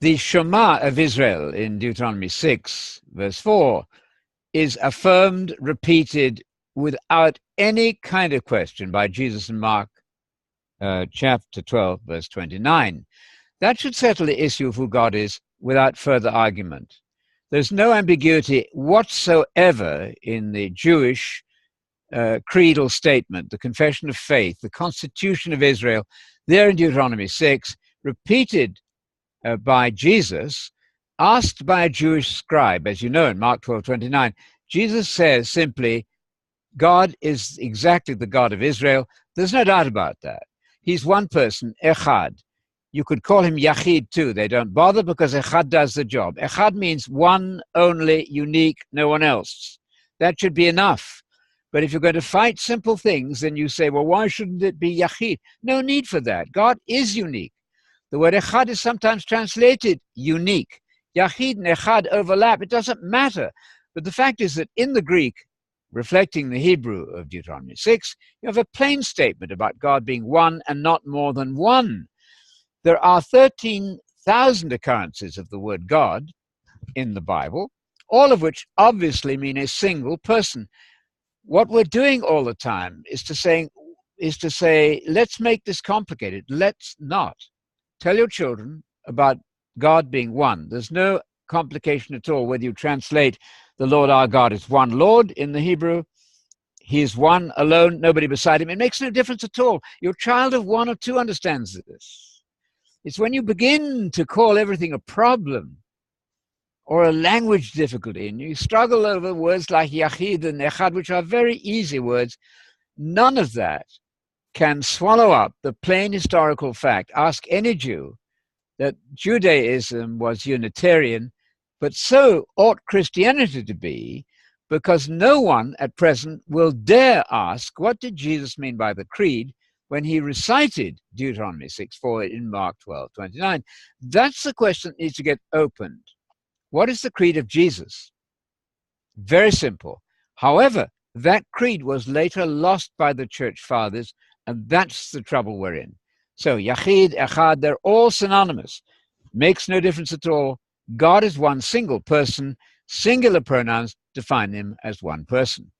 The Shema of Israel in Deuteronomy 6, verse 4, is affirmed, repeated without any kind of question by Jesus in Mark chapter 12, verse 29. That should settle the issue of who God is without further argument. There's no ambiguity whatsoever in the Jewish creedal statement, the confession of faith, the constitution of Israel, there in Deuteronomy 6, repeated by Jesus, asked by a Jewish scribe, as you know in Mark 12:29. Jesus says simply, God is exactly the God of Israel. There's no doubt about that. He's one person, echad. You could call him yachid too. They don't bother because echad does the job. Echad means one, only, unique, no one else. That should be enough. But if you're going to fight simple things, then you say, well, why shouldn't it be yachid? No need for that. God is unique. The word echad is sometimes translated unique. Yachid and echad overlap. It doesn't matter. But the fact is that in the Greek, reflecting the Hebrew of Deuteronomy 6, you have a plain statement about God being one and not more than one. There are 13,000 occurrences of the word God in the Bible, all of which obviously mean a single person. What we're doing all the time is to say, let's make this complicated. Let's not. Tell your children about God being one. There's no complication at all whether you translate the Lord our God as one Lord in the Hebrew. He is one alone, nobody beside him. It makes no difference at all. Your child of 1 or 2 understands this. It's when you begin to call everything a problem or a language difficulty and you struggle over words like yachid and echad, which are very easy words. None of that can swallow up the plain historical fact. Ask any Jew that Judaism was Unitarian, but so ought Christianity to be, because no one at present will dare ask, what did Jesus mean by the creed when he recited Deuteronomy 6:4 in Mark 12:29? That's the question that needs to get opened. What is the creed of Jesus? Very simple. However, that creed was later lost by the church fathers, and that's the trouble we're in. So yachid, echad, they're all synonymous. Makes no difference at all. God is one single person. Singular pronouns define him as one person.